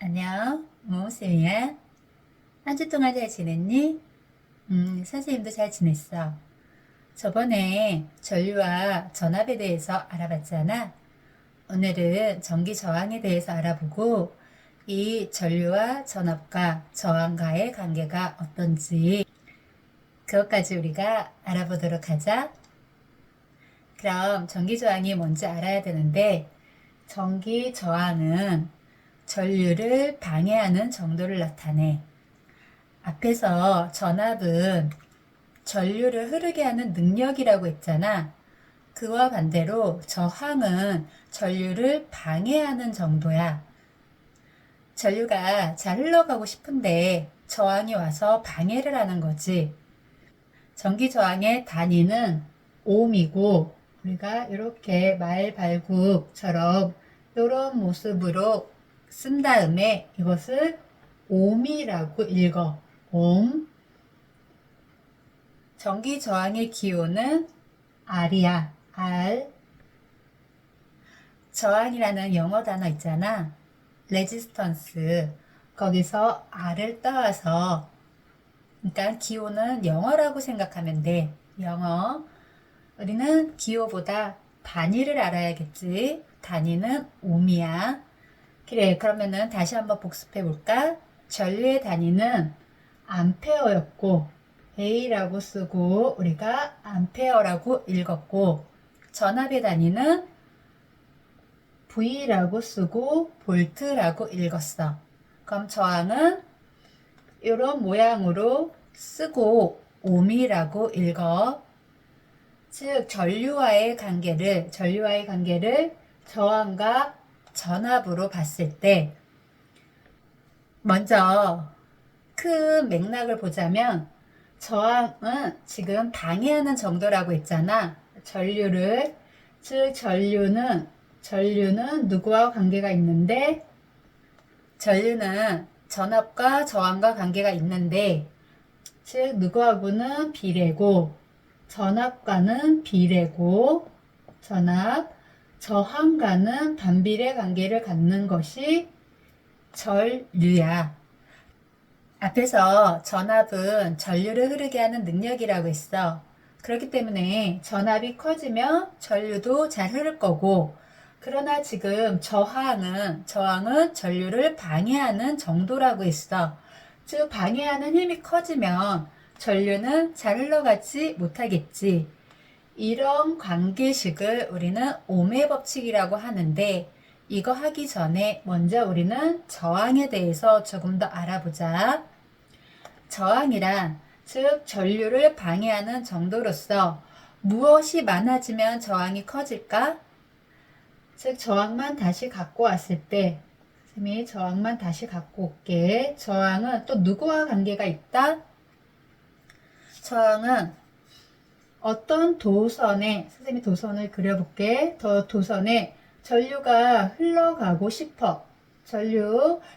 안녕, 모모쌤이야. 한 주 동안 잘 지냈니? 선생님도 잘 지냈어. 저번에 전류와 전압에 대해서 알아봤잖아. 오늘은 전기 저항에 대해서 알아보고 이 전류와 전압과 저항과의 관계가 어떤지 그것까지 우리가 알아보도록 하자. 그럼 전기 저항이 뭔지 알아야 되는데 전기 저항은 전류를 방해하는 정도를 나타내. 앞에서 전압은 전류를 흐르게 하는 능력이라고 했잖아. 그와 반대로 저항은 전류를 방해하는 정도야. 전류가 잘 흘러가고 싶은데 저항이 와서 방해를 하는 거지. 전기 저항의 단위는 옴이고 우리가 이렇게 말발굽처럼 이런 모습으로 쓴 다음에 이것을 옴이라고 읽어. 옴. 전기 저항의 기호는 R이야. R. 저항이라는 영어 단어 있잖아. 레지스턴스. 거기서 R을 따와서 그러니까 기호는 영어라고 생각하면 돼. 영어. 우리는 기호보다 단위를 알아야겠지. 단위는 옴이야. 그래, 그러면은 다시 한번 복습해 볼까? 전류의 단위는 암페어였고 A라고 쓰고 우리가 암페어라고 읽었고 전압의 단위는 V라고 쓰고 볼트라고 읽었어. 그럼 저항은 이런 모양으로 쓰고 옴이라고 읽어. 즉 전류와의 관계를 저항과 전압으로 봤을 때 먼저 큰 맥락을 보자면 저항은 지금 방해하는 정도라고 했잖아. 전류를. 즉 전류는 누구와 관계가 있는데 전류는 전압과 저항과 관계가 있는데 즉 누구하고는 비례고 전압과는 비례고 저항과는 반비례 관계를 갖는 것이 전류야. 앞에서 전압은 전류를 흐르게 하는 능력이라고 했어. 그렇기 때문에 전압이 커지면 전류도 잘 흐를 거고 그러나 지금 저항은 전류를 방해하는 정도라고 했어. 즉 방해하는 힘이 커지면 전류는 잘 흘러가지 못하겠지. 이런 관계식을 우리는 옴의 법칙이라고 하는데 이거 하기 전에 먼저 우리는 저항에 대해서 조금 더 알아보자. 저항이란 즉 전류를 방해하는 정도로서 무엇이 많아지면 저항이 커질까? 즉 저항만 다시 갖고 왔을 때 선생님이 저항만 다시 갖고 올게. 저항은 또 누구와 관계가 있다? 저항은 어떤 도선에 선생님이 도선을 그려볼게. 도선에 전류가 흘러가고 싶어.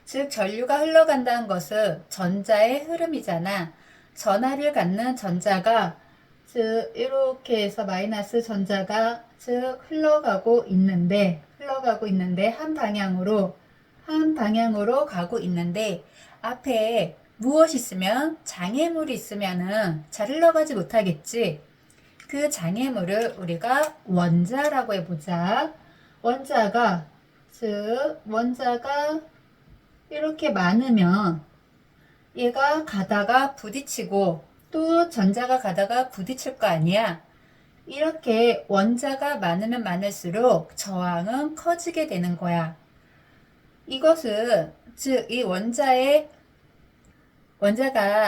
즉 전류가 흘러간다는 것은 전자의 흐름이잖아. 전하를 갖는 전자가 즉 이렇게 해서 마이너스 전자가 즉 흘러가고 있는데 한 방향으로 가고 있는데 앞에 무엇이 있으면 장애물이 있으면은 잘 흘러가지 못하겠지. 그 장애물을 우리가 원자라고 해보자. 원자가 이렇게 많으면 얘가 가다가 부딪히고 또 전자가 가다가 부딪힐 거 아니야. 이렇게 원자가 많으면 많을수록 저항은 커지게 되는 거야. 이것은 즉 이 원자가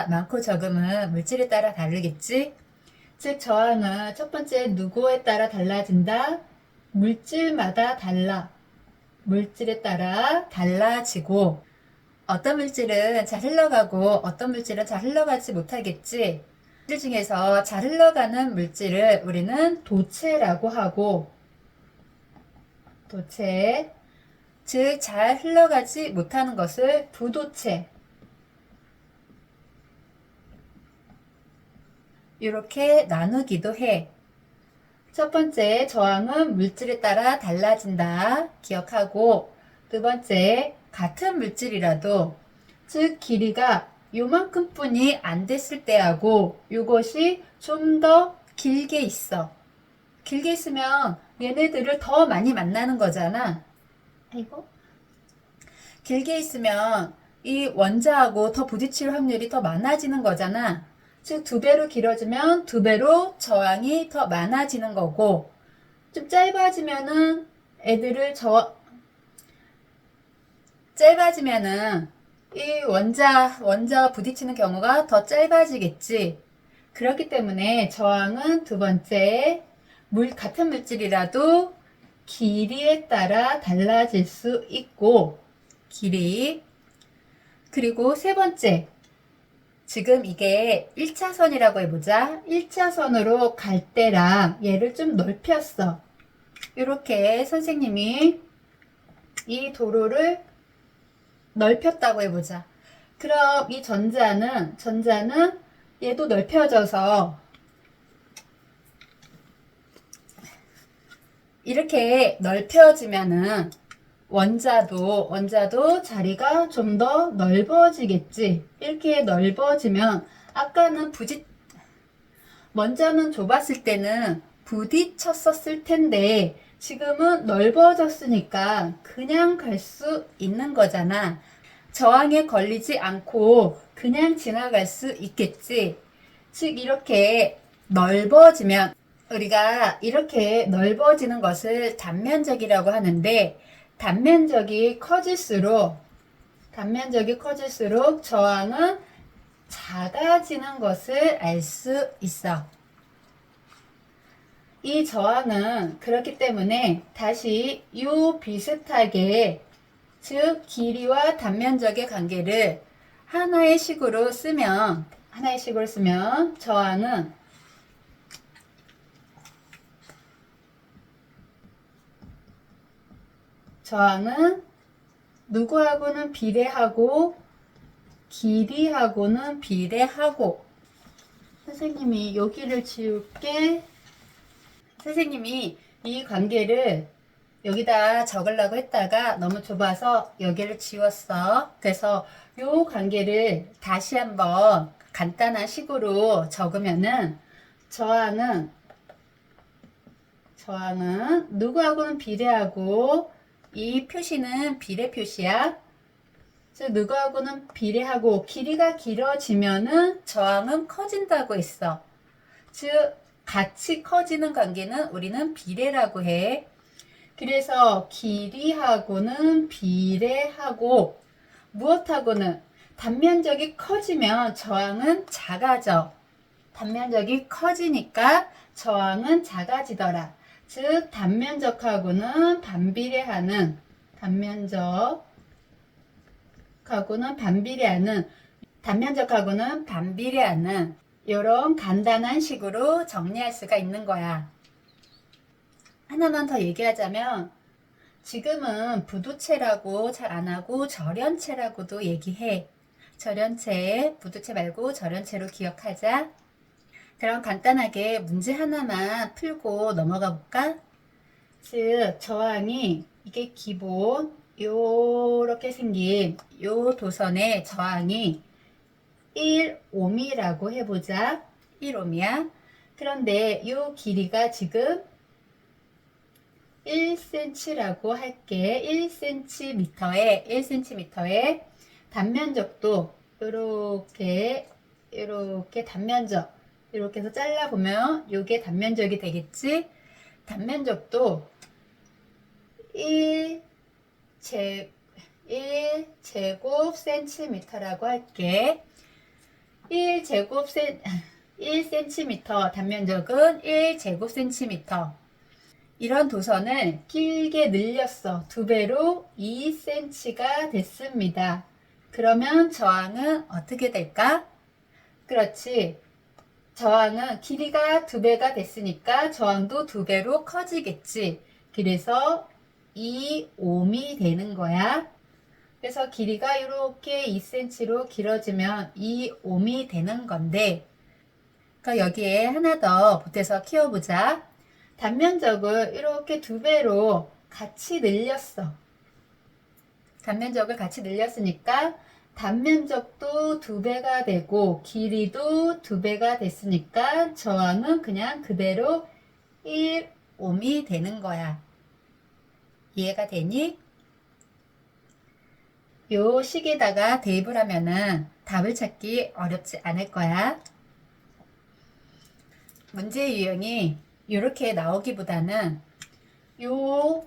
많고 적음은 물질에 따라 다르겠지. 즉 저항은 첫 번째 누구에 따라 달라진다? 물질마다 달라. 물질에 따라 달라지고 어떤 물질은 잘 흘러가고 어떤 물질은 잘 흘러가지 못하겠지. 물질 중에서 잘 흘러가는 물질을 우리는 도체라고 하고 즉 잘 흘러가지 못하는 것을 부도체 이렇게 나누기도 해. 첫 번째, 저항은 물질에 따라 달라진다. 기억하고, 두 번째, 같은 물질이라도, 즉, 길이가 요만큼 뿐이 안 됐을 때하고, 이것이 좀 더 길게 있어. 길게 있으면 얘네들을 더 많이 만나는 거잖아. 아이고. 길게 있으면 이 원자하고 더 부딪힐 확률이 더 많아지는 거잖아. 즉, 두 배로 길어지면 두 배로 저항이 더 많아지는 거고, 좀 짧아지면은 애들을 짧아지면은 이 원자와 부딪히는 경우가 더 짧아지겠지. 그렇기 때문에 저항은 두 번째, 같은 물질이라도 길이에 따라 달라질 수 있고, 길이. 그리고 세 번째, 지금 이게 1차선이라고 해보자. 1차선으로 갈 때랑 얘를 좀 넓혔어. 이렇게 선생님이 이 도로를 넓혔다고 해보자. 그럼 이 전자는 얘도 넓혀져서 이렇게 넓혀지면은 원자도 자리가 좀 더 넓어지겠지. 이렇게 넓어지면 아까는 원자는 좁았을 때는 부딪혔었을 텐데 지금은 넓어졌으니까 그냥 갈 수 있는 거잖아. 저항에 걸리지 않고 그냥 지나갈 수 있겠지. 즉 이렇게 넓어지면 우리가 이렇게 넓어지는 것을 단면적이라고 하는데 단면적이 커질수록 저항은 작아지는 것을 알 수 있어. 이 저항은 그렇기 때문에 다시 요 비슷하게 즉 길이와 단면적의 관계를 하나의 식으로 쓰면 저항은 누구하고는 비례하고 길이하고는 비례하고. 선생님이 여기를 지울게. 선생님이 이 관계를 여기다 적으려고 했다가 너무 좁아서 여기를 지웠어. 그래서 이 관계를 다시 한번 간단한 식으로 적으면은 저항은 누구하고는 비례하고 이 표시는 비례 표시야. 즉 누구하고는 비례하고 길이가 길어지면은 저항은 커진다고 했어. 즉 같이 커지는 관계는 우리는 비례라고 해. 그래서 길이하고는 비례하고 무엇하고는 단면적이 커지면 저항은 작아져. 단면적이 커지니까 저항은 작아지더라. 즉 단면적하고는 반비례하는 이런 간단한 식으로 정리할 수가 있는 거야. 하나만 더 얘기하자면 지금은 부두체라고 잘 안하고 절연체라고도 얘기해. 절연체, 부두체 말고 절연체로 기억하자. 그럼 간단하게 문제 하나만 풀고 넘어가 볼까? 즉 저항이 이게 기본 요렇게 생긴 요 도선의 저항이 1옴이라고 해보자. 1옴이야. 그런데 요 길이가 지금 1cm라고 할게. 1cm에 단면적도 이렇게 단면적 이렇게 해서 잘라보면 요게 단면적이 되겠지. 단면적도 1제곱 센티미터라고 할게. 1cm 단면적은 1제곱 센티미터. 이런 도선을 길게 늘렸어. 2배로 2cm가 됐습니다. 그러면 저항은 어떻게 될까? 그렇지. 저항은 길이가 2배가 됐으니까 저항도 2배로 커지겠지. 그래서 2옴이 되는 거야. 그래서 길이가 이렇게 2cm로 길어지면 2옴이 되는 건데, 그러니까 여기에 하나 더 보태서 키워보자. 단면적을 이렇게 2배로 같이 늘렸어. 단면적을 같이 늘렸으니까 단면적도 2배가 되고 길이도 2배가 됐으니까 저항은 그냥 그대로 1옴이 되는 거야. 이해가 되니? 요 식에다가 대입을 하면은 답을 찾기 어렵지 않을 거야. 문제 유형이 이렇게 나오기보다는 요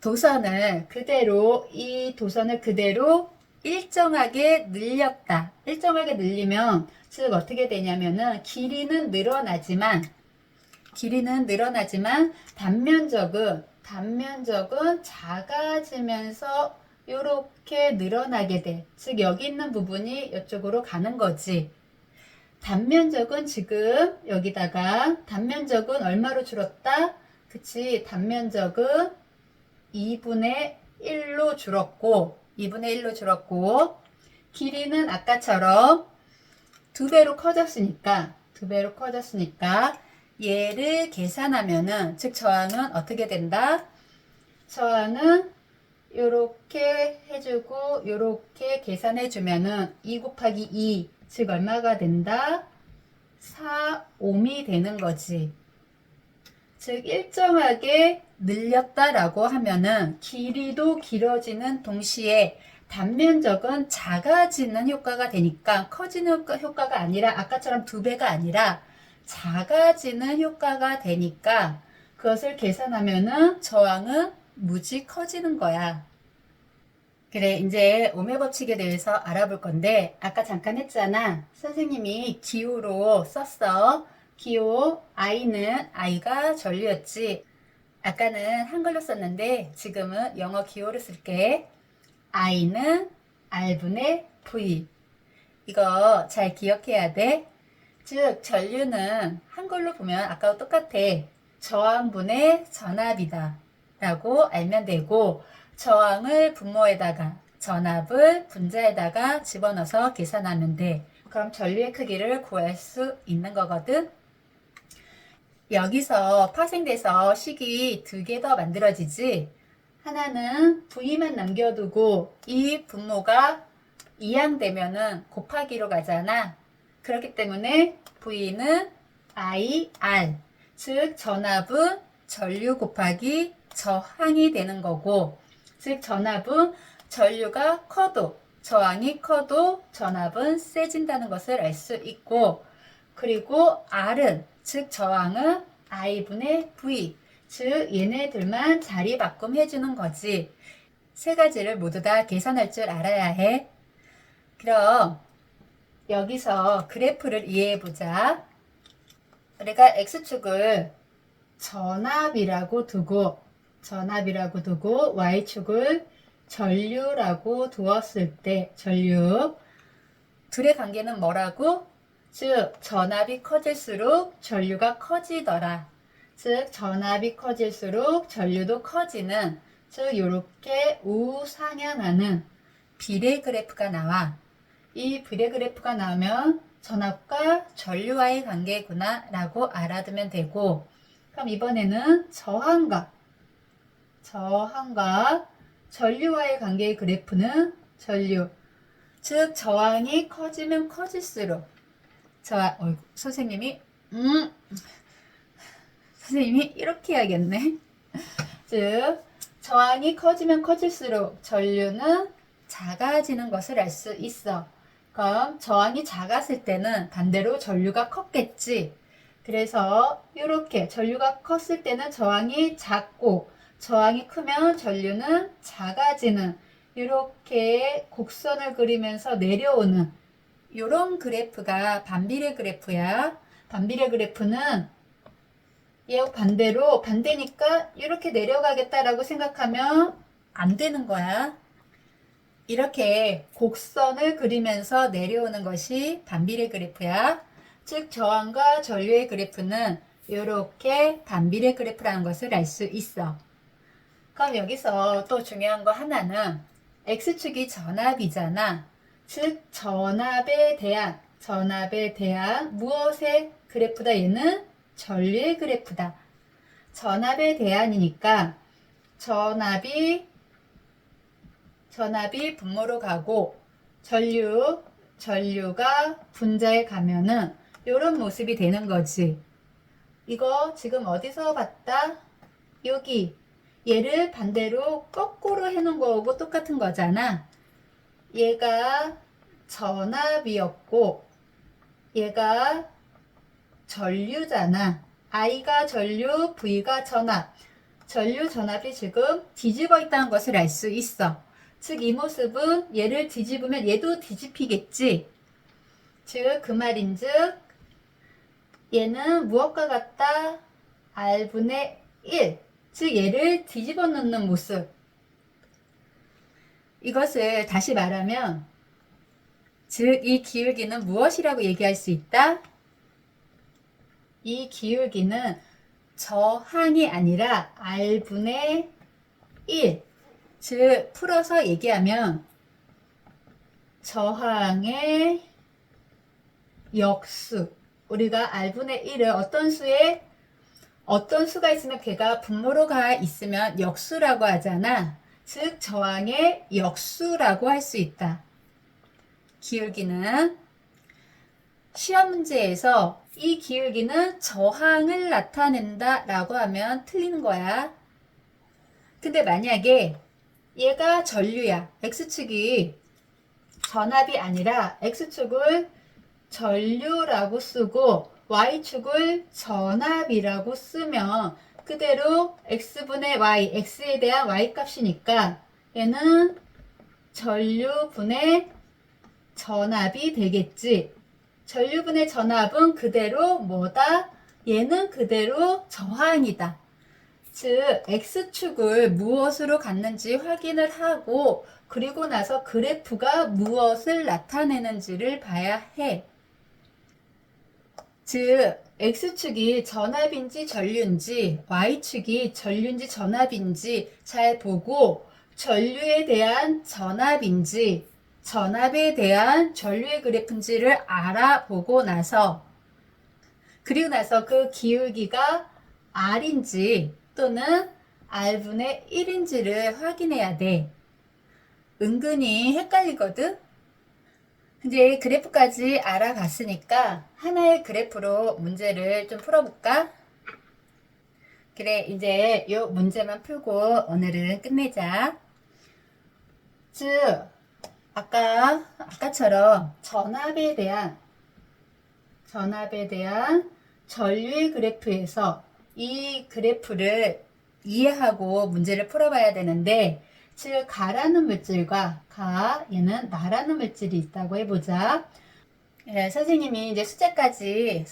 도선을 그대로, 이 도선을 그대로 일정하게 늘렸다. 일정하게 늘리면 즉 어떻게 되냐면은 길이는 늘어나지만 단면적은 작아지면서 이렇게 늘어나게 돼. 즉 여기 있는 부분이 이쪽으로 가는 거지. 단면적은 지금 여기다가 단면적은 얼마로 줄었다? 그치, 단면적은 2분의 1로 줄었고 길이는 아까처럼 2배로 커졌으니까 얘를 계산하면은 즉 저항은 어떻게 된다? 저항은 요렇게 해주고 요렇게 계산해 주면은 2 곱하기 2 즉 얼마가 된다? 4옴이 되는 거지. 즉 일정하게 늘렸다라고 하면은 길이도 길어지는 동시에 단면적은 작아지는 효과가 되니까 커지는 효과가 아니라 아까처럼 2배가 아니라 작아지는 효과가 되니까 그것을 계산하면은 저항은 무지 커지는 거야. 그래, 이제 오매 법칙에 대해서 알아볼 건데 아까 잠깐 했잖아. 선생님이 기호로 썼어. 기호 I는 I가 전류였지. 아까는 한글로 썼는데 지금은 영어 기호로 쓸게. I는 R분의 V. 이거 잘 기억해야 돼. 즉 전류는 한글로 보면 아까와 똑같아. 저항분의 전압이다 라고 알면 되고 저항을 분모에다가 전압을 분자에다가 집어넣어서 계산하면 돼. 그럼 전류의 크기를 구할 수 있는 거거든. 여기서 파생돼서 식이 2개 더 만들어지지. 하나는 V만 남겨두고 이 분모가 이항되면은 곱하기로 가잖아. 그렇기 때문에 V는 IR, 즉 전압은 전류 곱하기 저항이 되는 거고, 즉 전압은 전류가 커도 저항이 커도 전압은 세진다는 것을 알 수 있고, 그리고 R은 즉 저항은 I분의 V, 즉 얘네들만 자리 바꿈 해주는 거지. 세 가지를 모두 다 계산할 줄 알아야 해. 그럼 여기서 그래프를 이해해 보자. 우리가 X축을 전압이라고 두고 Y축을 전류라고 두었을 때 전류 둘의 관계는 뭐라고? 즉 전압이 커질수록 전류가 커지더라. 즉 전압이 커질수록 전류도 커지는, 즉 이렇게 우상향하는 비례 그래프가 나와. 이 비례 그래프가 나오면 전압과 전류와의 관계구나 라고 알아두면 되고, 그럼 이번에는 저항과 전류와의 관계의 그래프는 전류, 즉 저항이 커지면 커질수록 선생님이 이렇게 해야겠네. 즉 저항이 커지면 커질수록 전류는 작아지는 것을 알 수 있어. 그럼 저항이 작았을 때는 반대로 전류가 컸겠지. 그래서 이렇게 전류가 컸을 때는 저항이 작고 저항이 크면 전류는 작아지는, 이렇게 곡선을 그리면서 내려오는 이런 그래프가 반비례 그래프야. 반비례 그래프는 얘 반대니까 이렇게 내려가겠다라고 생각하면 안 되는 거야. 이렇게 곡선을 그리면서 내려오는 것이 반비례 그래프야. 즉 저항과 전류의 그래프는 이렇게 반비례 그래프라는 것을 알 수 있어. 그럼 여기서 또 중요한 거 하나는 X축이 전압이잖아. 즉 전압에 대한 무엇의 그래프다? 얘는 전류의 그래프다. 전압에 대한이니까 전압이 분모로 가고 전류가 분자에 가면은 이런 모습이 되는 거지. 이거 지금 어디서 봤다? 여기. 얘를 반대로 거꾸로 해놓은 거하고 똑같은 거잖아. 얘가 전압이었고 얘가 전류잖아. I가 전류, V가 전압. 전류 전압이 지금 뒤집어 있다는 것을 알 수 있어. 즉 이 모습은 얘를 뒤집으면 얘도 뒤집히겠지. 즉 그 말인즉 얘는 무엇과 같다? R분의 1. 즉 얘를 뒤집어 놓는 모습. 이것을 다시 말하면 즉 이 기울기는 무엇이라고 얘기할 수 있다? 이 기울기는 저항이 아니라 R분의 1. 즉 풀어서 얘기하면 저항의 역수. 우리가 R분의 1을 어떤 수가 있으면 걔가 분모로 가 있으면 역수라고 하잖아. 즉 저항의 역수라고 할 수 있다. 기울기는 시험 문제에서 이 기울기는 저항을 나타낸다 라고 하면 틀리는 거야. 근데 만약에 얘가 전류야. X축이 전압이 아니라 X축을 전류라고 쓰고 Y축을 전압이라고 쓰면 그대로 X분의 Y, X에 대한 Y 값이니까 얘는 전류분의 전압이 되겠지. 전류분의 전압은 그대로 뭐다? 얘는 그대로 저항이다. 즉 X축을 무엇으로 갖는지 확인을 하고 그리고 나서 그래프가 무엇을 나타내는지를 봐야 해. 즉 X축이 전압인지 전류인지 Y축이 전류인지 전압인지 잘 보고 전류에 대한 전압인지 전압에 대한 전류의 그래프인지를 알아보고 나서 그리고 나서 그 기울기가 R인지 또는 R분의 1인지를 확인해야 돼. 은근히 헷갈리거든? 이제 그래프까지 알아봤으니까 하나의 그래프로 문제를 좀 풀어볼까? 그래, 이제 이 문제만 풀고 오늘은 끝내자. 즉, 아까처럼 전압에 대한 전류의 그래프에서 이 그래프를 이해하고 문제를 풀어봐야 되는데, 즉 가라는 물질과 얘는 나라는 물질이 있다고 해보자. 네, 선생님이 이제 수제까지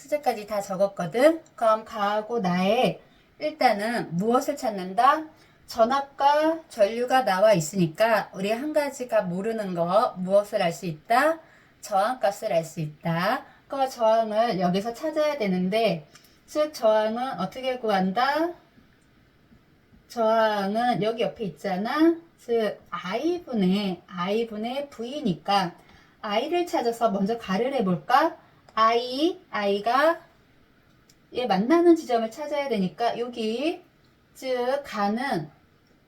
다 적었거든. 그럼 가하고 나에 일단은 무엇을 찾는다? 전압과 전류가 나와 있으니까 우리 한 가지가 모르는 거 무엇을 알 수 있다? 저항값을 알 수 있다. 그 저항을 여기서 찾아야 되는데 즉 저항은 어떻게 구한다? 저항은 여기 옆에 있잖아. 즉 I분의 V니까 I를 찾아서 먼저 가를 해볼까? I가 얘 만나는 지점을 찾아야 되니까 여기 즉 가는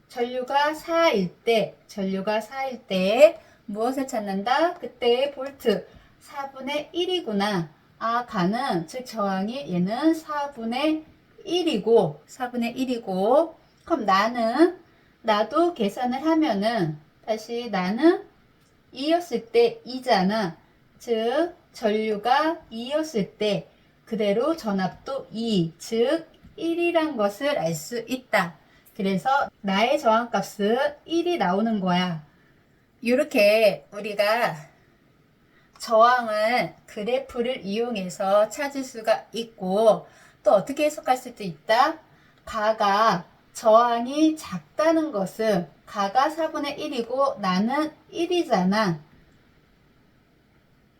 전류가 4일 때 무엇을 찾는다? 그때 볼트 4분의 1이구나. 가는 즉 저항이 얘는 4분의 1이고 그럼 나도 계산을 하면은 다시 나는 2였을 때 2잖아. 즉 전류가 2였을 때 그대로 전압도 2, 즉 1이란 것을 알 수 있다. 그래서 나의 저항값은 1이 나오는 거야. 이렇게 우리가 저항을 그래프를 이용해서 찾을 수가 있고 또 어떻게 해석할 수도 있다. 가가 저항이 작다는 것은 가가 4분의 1이고 나는 1이잖아.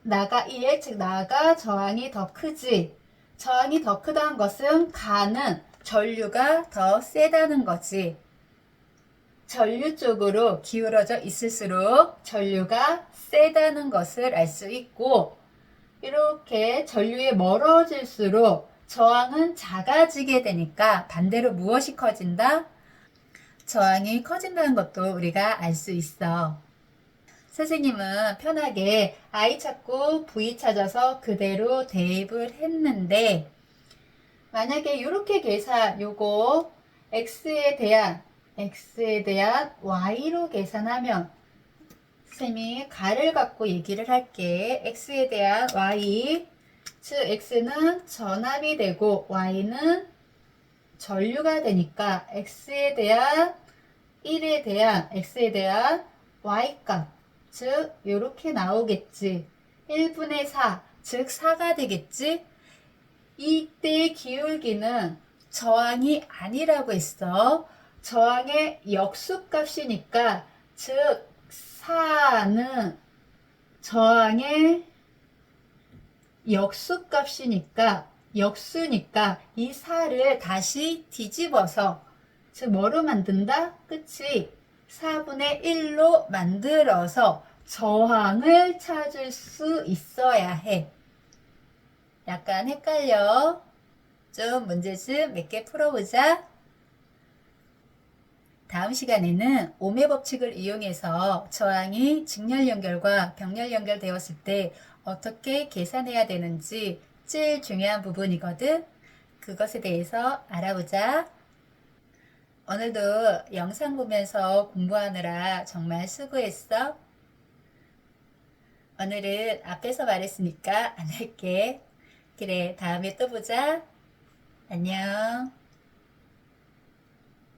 나가 1, 즉 나가 저항이 더 크지. 저항이 더 크다는 것은 가는 전류가 더 세다는 거지. 전류 쪽으로 기울어져 있을수록 전류가 세다는 것을 알 수 있고 이렇게 전류에 멀어질수록 저항은 작아지게 되니까 반대로 무엇이 커진다? 저항이 커진다는 것도 우리가 알 수 있어. 선생님은 편하게 I 찾고 V 찾아서 그대로 대입을 했는데 만약에 이렇게 계산 요거 x에 대한 y로 계산하면 쌤이 가를 갖고 얘기를 할게. x에 대한 y 즉 x는 전압이 되고 y는 전류가 되니까 x에 대한 x에 대한 y값 즉 요렇게 나오겠지. 1분의 4 즉 4가 되겠지. 이때 기울기는 저항이 아니라고 했어. 저항의 역수값이니까 즉 4는 저항의 역수니까 이 4를 다시 뒤집어서 즉 뭐로 만든다? 그치? 4분의 1로 만들어서 저항을 찾을 수 있어야 해. 약간 헷갈려. 좀 문제 좀 몇 개 풀어보자. 다음 시간에는 오음의 법칙을 이용해서 저항이 직렬 연결과 병렬 연결되었을 때 어떻게 계산해야 되는지 제일 중요한 부분이거든. 그것에 대해서 알아보자. 오늘도 영상 보면서 공부하느라 정말 수고했어. 오늘은 앞에서 말했으니까 안 할게. 그래, 다음에 또 보자. 안녕.